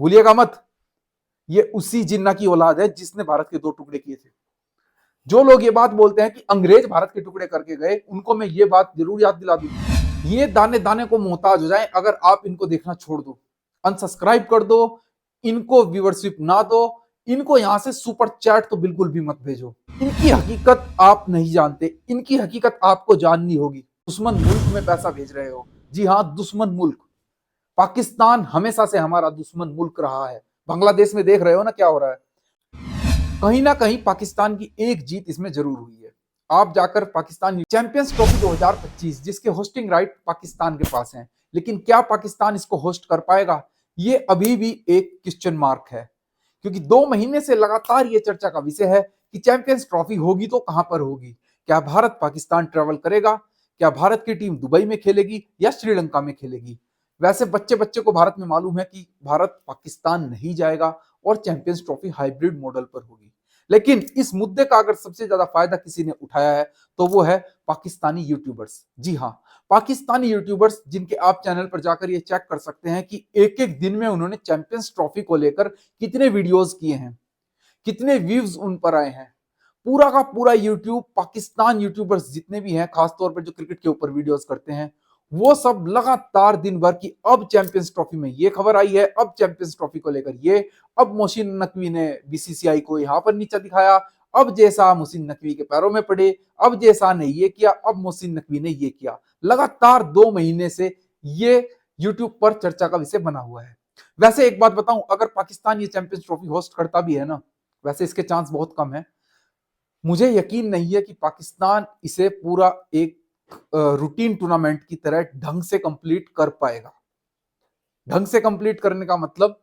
भूलिएगा मत, ये उसी जिन्ना की औलाद है जिसने भारत के 2 टुकड़े किए थे। जो लोग ये बात बोलते हैं कि अंग्रेज भारत के टुकड़े करके गए, उनको मैं ये बात जरूर याद दिला दूं, ये दाने दाने को मोहताज हो जाए अगर आप इनको देखना छोड़ दो, अनसब्सक्राइब कर दो, इनको व्यूअरशिप ना दो, इनको यहां से सुपर चैट तो बिल्कुल भी मत भेजो। इनकी हकीकत आप नहीं जानते, इनकी हकीकत आपको जाननी होगी। दुश्मन मुल्क में पैसा भेज रहे हो, जी हां, दुश्मन मुल्क। पाकिस्तान हमेशा से हमारा दुश्मन मुल्क रहा है। बांग्लादेश में देख रहे हो ना क्या हो रहा है। कहीं ना कहीं पाकिस्तान की एक जीत इसमें जरूर हुई है। आप जाकर पाकिस्तान चैंपियंस ट्रॉफी 2025 जिसके होस्टिंग राइट पाकिस्तान के पास हैं, लेकिन क्या पाकिस्तान इसको होस्ट कर पाएगा, ये अभी भी एक क्वेश्चन मार्क है। क्योंकि 2 महीने से लगातार ये चर्चा का विषय है कि चैंपियंस ट्रॉफी होगी तो कहां पर होगी। क्या भारत पाकिस्तान ट्रेवल करेगा, क्या भारत की टीम दुबई में खेलेगी या श्रीलंका में खेलेगी। वैसे बच्चे बच्चे को भारत में मालूम है कि भारत पाकिस्तान नहीं जाएगा और चैंपियंस ट्रॉफी हाइब्रिड मॉडल पर होगी। लेकिन इस मुद्दे का अगर सबसे ज्यादा फायदा किसी ने उठाया है तो वो है पाकिस्तानी यूट्यूबर्स। जी हाँ, पाकिस्तानी यूट्यूबर्स जिनके आप चैनल पर जाकर ये चेक कर सकते हैं कि एक एक दिन में उन्होंने चैंपियंस ट्रॉफी को लेकर कितने वीडियोस किए हैं, कितने व्यूज उन पर आए हैं। पूरा का पूरा यूट्यूब पाकिस्तान यूट्यूबर्स जितने भी हैं, खासतौर पर जो क्रिकेट के ऊपर वीडियोस करते हैं, वो सब लगातार दिन भर की अब चैंपियंस ट्रॉफी में ये खबर आई है, अब चैंपियंस ट्रॉफी को लेकर ये, अब मोहसिन नकवी ने बीसीसीआई को यहां पर नीचा दिखाया, अब जैसा मोहसिन नकवी के पैरों में पड़े, अब जैसा ने ये किया, अब मोहसिन नकवी ने ये किया। लगातार 2 महीने से ये यूट्यूब पर चर्चा का विषय बना हुआ है। वैसे एक बात बताऊं, अगर पाकिस्तान ये चैंपियंस ट्रॉफी होस्ट करता भी है ना, वैसे इसके चांस बहुत कम है, मुझे यकीन नहीं है कि पाकिस्तान इसे पूरा एक रूटीन टूर्नामेंट की तरह ढंग से कंप्लीट कर पाएगा। ढंग से कंप्लीट करने का मतलब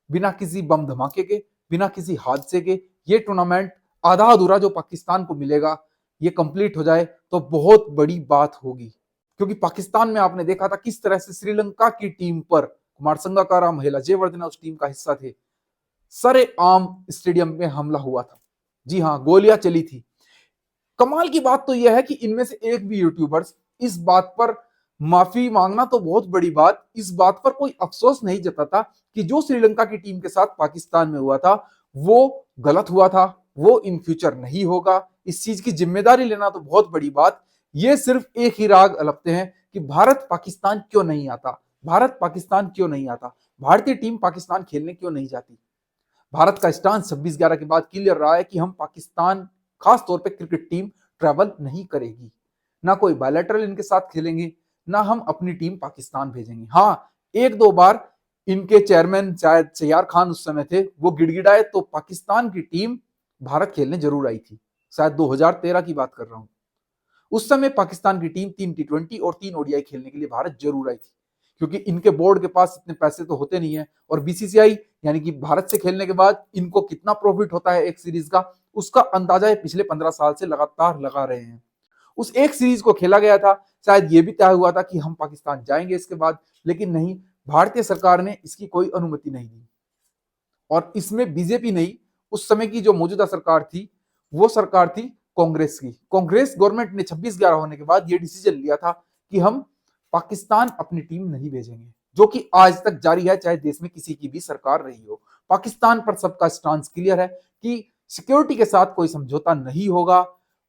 बिना किसी बम धमाके के, बिना किसी हादसे के ये टूर्नामेंट आधा अधूरा जो पाकिस्तान को मिलेगा, ये कंप्लीट हो जाए तो बहुत बड़ी बात होगी। क्योंकि पाकिस्तान में आपने देखा था किस तरह से श्रीलंका की टीम पर कुमार संगकारा, महिला जयवर्धने उस टीम का हिस्सा थे, सरेआम स्टेडियम में हमला हुआ था। जी हां, गोलियां चली थी। कमाल की बात तो यह है कि इनमें से एक भी यूट्यूबर्स इस बात पर माफी मांगना तो बहुत बड़ी बात, इस बात पर कोई अफसोस नहीं जताता कि जो श्रीलंका की टीम के साथ पाकिस्तान में हुआ था वो गलत हुआ था, वो इन फ्यूचर नहीं होगा। इस चीज की जिम्मेदारी लेना तो बहुत बड़ी बात। ये सिर्फ एक ही राग अलपते हैं कि भारत पाकिस्तान क्यों नहीं आता, भारत पाकिस्तान क्यों नहीं आता, भारतीय टीम पाकिस्तान खेलने क्यों नहीं जाती। भारत का स्टांस 26/11 के बाद क्लियर रहा है कि हम पाकिस्तान, खास तौर पे क्रिकेट टीम ट्रैवल नहीं करेगी। ना कोई बायलैटरल इनके साथ खेलेंगे, ना हम अपनी टीम पाकिस्तान भेजेंगे। हाँ, 1-2 बार इनके चेयरमैन शायद सैयार खान उस समय थे, वो गिड़गिड़ाए तो पाकिस्तान की टीम भारत खेलने जरूर आई थी। शायद 2013 की बात कर रहा हूं। उस समय पाकिस्तान की टीम 3 T20 और 3 ओडीआई खेलने के लिए भारत जरूर आई थी। क्योंकि इनके बोर्ड के पास इतने पैसे तो होते नहीं है, और बीसीसीआई यानी कि भारत से खेलने के बाद इनको कितना प्रॉफिट होता है एक सीरीज का, उसका अंदाजा ये पिछले 15 साल से लगातार लगा रहे हैं। उस एक सीरीज को खेला गया था, शायद ये भी तय हुआ था कि हम पाकिस्तान जाएंगे इसके बाद, लेकिन नहीं, भारतीय सरकार ने इसकी कोई अनुमति नहीं दी। और इसमें बीजेपी नहीं, उस समय की जो मौजूदा सरकार थी वो सरकार थी कांग्रेस की। कांग्रेस गवर्नमेंट ने 26/11 होने के बाद ये डिसीजन लिया था कि हम पाकिस्तान अपनी टीम नहीं भेजेंगे, जो कि आज तक जारी है, चाहे देश में किसी की भी सरकार रही हो। पाकिस्तान पर सबका स्टांस क्लियर है कि सिक्योरिटी के साथ कोई समझौता नहीं होगा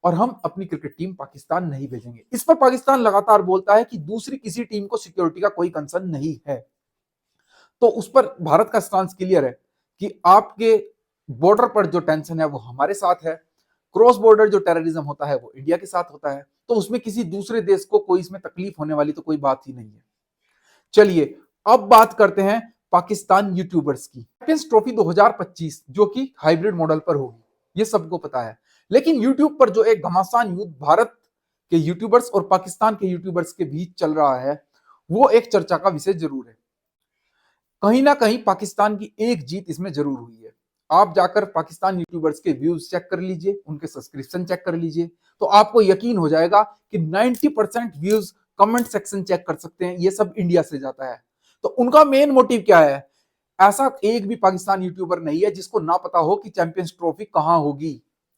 और हम अपनी क्रिकेट टीम पाकिस्तान नहीं भेजेंगे। इस पर पाकिस्तान लगातार बोलता है कि दूसरी किसी टीम को सिक्योरिटी का कोई कंसर्न नहीं है। तो उस पर भारत का स्टांस क्लियर है कि आपके बॉर्डर पर जो टेंशन है वो हमारे साथ है, क्रॉस बॉर्डर जो टेररिज्म होता है वो इंडिया के साथ होता है, तो उसमें किसी दूसरे देश को कोई इसमें तकलीफ होने वाली तो कोई बात ही नहीं है। चलिए अब बात करते हैं पाकिस्तान यूट्यूबर्स की। चैंपियंस ट्रॉफी 2025 जो कि हाइब्रिड मॉडल पर होगी, ये सबको पता है। लेकिन यूट्यूब पर जो एक घमासान युद्ध भारत के यूट्यूबर्स और पाकिस्तान के यूट्यूबर्स के बीच चल रहा है, वो एक चर्चा का विषय जरूर है। कहीं ना कहीं पाकिस्तान की एक जीत इसमें जरूर हुई है। आप जाकर पाकिस्तान यूट्यूबर्स के व्यूज चेक कर लीजिए, उनके सब्सक्रिप्शन चेक कर लीजिए, तो आपको यकीन हो जाएगा कि 90% व्यूज कमेंट सेक्शन चेक कर सकते हैं, ये सब इंडिया से जाता है। तो उनका मेन मोटिव क्या है? ऐसा एक भी पाकिस्तान यूट्यूबर नहीं है जिसको ना पता हो कि चैंपियंस ट्रॉफी कहां होगी,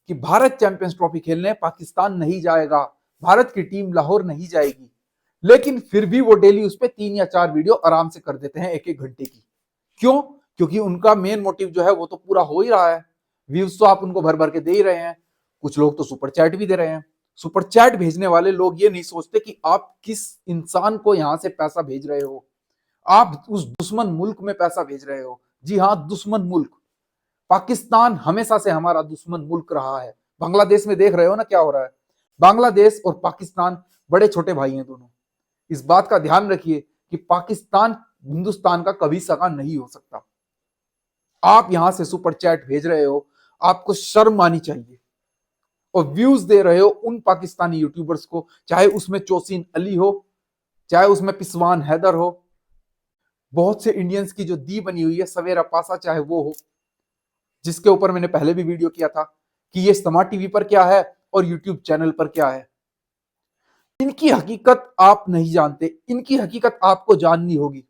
कि भारत चैंपियंस ट्रॉफी खेलने पाकिस्तान नहीं जाएगा, भारत की टीम लाहौर नहीं जाएगी। लेकिन फिर भी वो डेली उस पर 3 या 4 वीडियो आराम से कर देते हैं 1-1 घंटे की। क्यों? क्योंकि उनका मेन मोटिव जो है वो तो पूरा हो ही रहा है। व्यूज तो आप उनको भर भर के दे ही रहे हैं, कुछ लोग तो सुपर चैट भी दे रहे हैं। सुपर चैट भेजने वाले लोग ये नहीं सोचते कि आप किस इंसान को यहां से पैसा भेज रहे हो, आप उस दुश्मन मुल्क में पैसा भेज रहे हो। जी हाँ, दुश्मन मुल्क। पाकिस्तान हमेशा से हमारा दुश्मन मुल्क रहा है। बांग्लादेश में देख रहे हो ना क्या हो रहा है। बांग्लादेश और पाकिस्तान बड़े छोटे भाई हैं दोनों। इस बात का ध्यान रखिए कि पाकिस्तान हिंदुस्तान का कभी सगा नहीं हो सकता। आप यहां से सुपर चैट भेज रहे हो, आपको शर्म आनी चाहिए। और व्यूज दे रहे हो उन पाकिस्तानी यूट्यूबर्स को, चाहे उसमें चोसीन अली हो, चाहे उसमें पिसवान हैदर हो, बहुत से इंडियंस की जो दी बनी हुई है सवेरा पासा, चाहे वो हो, जिसके ऊपर मैंने पहले भी वीडियो किया था कि ये स्मार्ट टीवी पर क्या है और यूट्यूब चैनल पर क्या है। इनकी हकीकत आप नहीं जानते, इनकी हकीकत आपको जाननी होगी।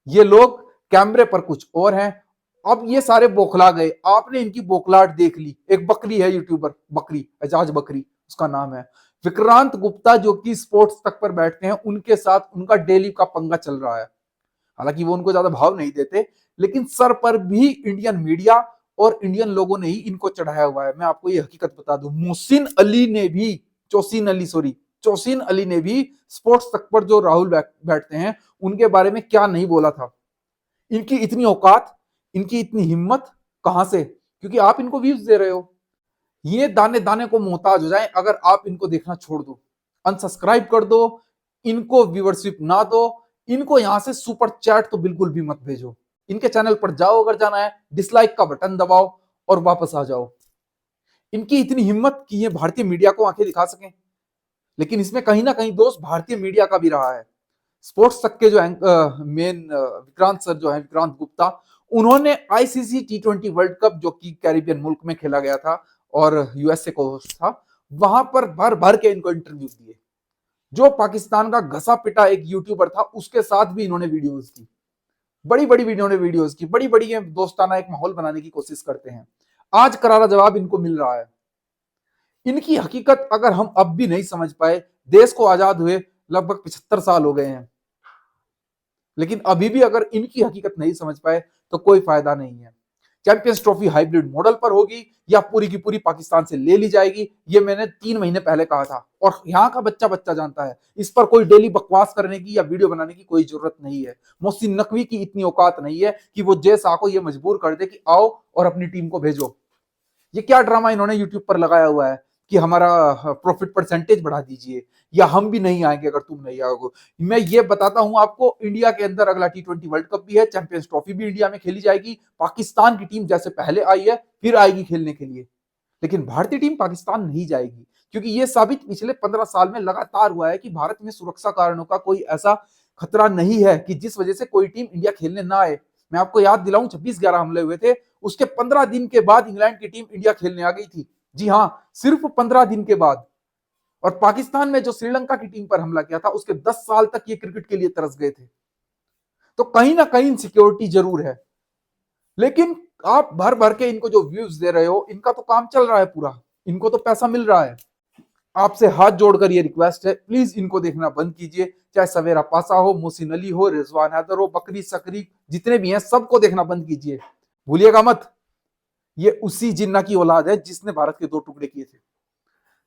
ये लोग कैमरे पर कुछ और हैं, अब ये सारे बौखला गए। आपने इनकी बौखलाहट देख ली। एक बकरी है यूट्यूबर, बकरी, एजाज बकरी उसका नाम है, विक्रांत गुप्ता, जो कि स्पोर्ट्स तक पर बैठते हैं, उनके साथ उनका डेली का पंगा चल रहा है। हालांकि वो उनको ज्यादा भाव नहीं देते, लेकिन सर पर भी इंडियन मीडिया और इंडियन लोगों ने ही इनको चढ़ाया हुआ है। मैं आपको ये हकीकत बता दूं, मोहसिन अली ने भी, चोसिन अली सॉरी, चोसिन अली ने भी स्पोर्ट्स तक पर जो राहुल बैठते हैं उनके बारे में क्या नहीं बोला था। इनकी इतनी औकात, इनकी इतनी हिम्मत कहां से? क्योंकि आप इनको व्यूज दे रहे हो। ये दाने दाने को मोहताज हो जाए अगर आप इनको देखना छोड़ दो, अनसब्सक्राइब कर दो, इनको व्यूअरशिप ना दो, इनको यहां से सुपर चैट तो बिल्कुल भी मत भेजो। इनके चैनल पर जाओ, अगर जाना है डिसलाइक का बटन दबाओ और वापस आ जाओ। इनकी इतनी हिम्मत कि ये भारतीय मीडिया को आंखें दिखा सकें, लेकिन इसमें कहीं ना कहीं दोस्त भारतीय मीडिया का भी रहा है। स्पोर्ट्स तक के जो मेन विक्रांत सर जो है, विक्रांत गुप्ता, उन्होंने आईसीसी T20 वर्ल्ड कप, जो कि कैरिबियन मुल्क में खेला गया था और यूएसए को होस्ट था, वहां पर भर भर के इनको इंटरव्यू दिए। जो पाकिस्तान का घसा पिटा एक यूट्यूबर था, उसके साथ भी इन्होंने वीडियोस की, बड़ी बड़ी वीडियोस की, बड़ी बड़ी दोस्ताना एक माहौल बनाने की कोशिश करते हैं। आज करारा जवाब इनको मिल रहा है। इनकी हकीकत अगर हम अब भी नहीं समझ पाए, देश को आजाद हुए लगभग 75 साल हो गए हैं, लेकिन अभी भी अगर इनकी हकीकत नहीं समझ पाए तो कोई फायदा नहीं है। चैंपियंस ट्रॉफी हाइब्रिड मॉडल पर होगी या पूरी की पूरी पाकिस्तान से ले ली जाएगी, ये मैंने 3 महीने पहले कहा था और यहाँ का बच्चा बच्चा जानता है। इस पर कोई डेली बकवास करने की या वीडियो बनाने की कोई जरूरत नहीं है। मोहसिन नकवी की इतनी औकात नहीं है कि वो जैसा को ये मजबूर कर दे कि आओ और अपनी टीम को भेजो। ये क्या ड्रामा इन्होंने यूट्यूब पर लगाया हुआ है कि हमारा प्रॉफिट परसेंटेज बढ़ा दीजिए, या हम भी नहीं आएंगे अगर तुम नहीं आओगे। मैं ये बताता हूं आपको, इंडिया के अंदर अगला T20 वर्ल्ड कप भी है, चैंपियंस ट्रॉफी भी इंडिया में खेली जाएगी। पाकिस्तान की टीम जैसे पहले आई है फिर आएगी खेलने के लिए, लेकिन भारतीय टीम पाकिस्तान नहीं जाएगी, क्योंकि ये साबित पिछले 15 साल में लगातार हुआ है कि भारत में सुरक्षा कारणों का कोई ऐसा खतरा नहीं है कि जिस वजह से कोई टीम इंडिया खेलने ना आए। मैं आपको याद दिलाऊं, 26/11 हमले हुए थे, उसके 15 दिन के बाद इंग्लैंड की टीम इंडिया खेलने आ गई थी। जी हां, सिर्फ 15 दिन के बाद। और पाकिस्तान में जो श्रीलंका की टीम पर हमला किया था, उसके 10 साल तक ये क्रिकेट के लिए तरस गए थे। तो कहीं ना कहीं सिक्योरिटी जरूर है, लेकिन आप भर भर के इनको जो व्यूज दे रहे हो, इनका तो काम चल रहा है पूरा, इनको तो पैसा मिल रहा है। आपसे हाथ जोड़कर ये रिक्वेस्ट है, प्लीज इनको देखना बंद कीजिए। चाहे सवेरा पासा हो, मोहसिन अली हो, रिजवान हैदर हो, बकरी सकरी जितने भी हैं, सबको देखना बंद कीजिए। भूलिएगा मत, ये उसी जिन्ना की औलाद है जिसने भारत के 2 टुकड़े किए थे।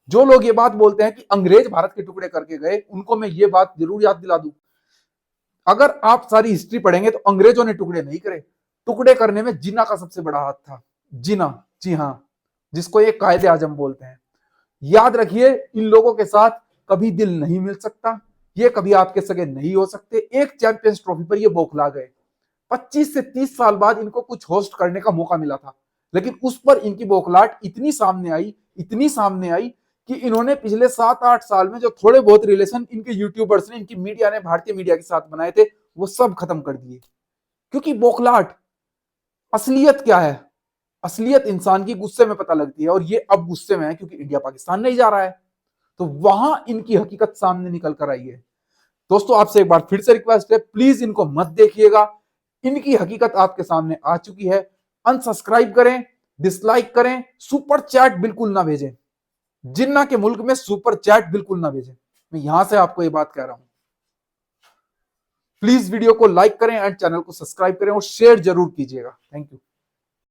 जो लोग ये बात बोलते हैं कि अंग्रेज भारत के टुकड़े करके गए, उनको मैं ये बात जरूर याद दिला दूं, अगर आप सारी हिस्ट्री पढ़ेंगे तो अंग्रेजों ने टुकड़े नहीं करे। टुकड़े करने में जिन्ना का सबसे बड़ा हाथ था। जिन्ना, जी हां, जिसको ये कायदे आजम बोलते हैं। याद रखिए, इन लोगों के साथ कभी दिल नहीं मिल सकता, ये कभी आपके सगे नहीं हो सकते। एक चैंपियंस ट्रॉफी पर ये बौखला गए। 25 से 30 साल बाद इनको कुछ होस्ट करने का मौका मिला था, लेकिन उस पर इनकी बौखलाहट इतनी सामने आई, इतनी सामने आई कि इन्होंने पिछले 7-8 साल में जो थोड़े बहुत रिलेशन इनके यूट्यूबर्स ने, इनकी मीडिया ने भारतीय मीडिया के साथ बनाए थे, वो सब खत्म कर दिए। क्योंकि बौखलाहट, असलियत क्या है? असलियत इंसान की गुस्से में पता लगती है, और ये अब गुस्से में है क्योंकि इंडिया पाकिस्तान नहीं जा रहा है, तो वहां इनकी हकीकत सामने निकल कर आई है। दोस्तों, आपसे एक बार फिर से रिक्वेस्ट है, प्लीज इनको मत देखिएगा। इनकी हकीकत आपके सामने आ चुकी है। अनसब्सक्राइब करें, डिसलाइक करें, सुपर चैट बिल्कुल ना भेजें। जिन्ना के मुल्क में सुपर चैट बिल्कुल ना भेजें। मैं यहां से आपको ये बात कह रहा हूं। प्लीज वीडियो को लाइक करें एंड चैनल को सब्सक्राइब करें और शेयर जरूर कीजिएगा। Thank you.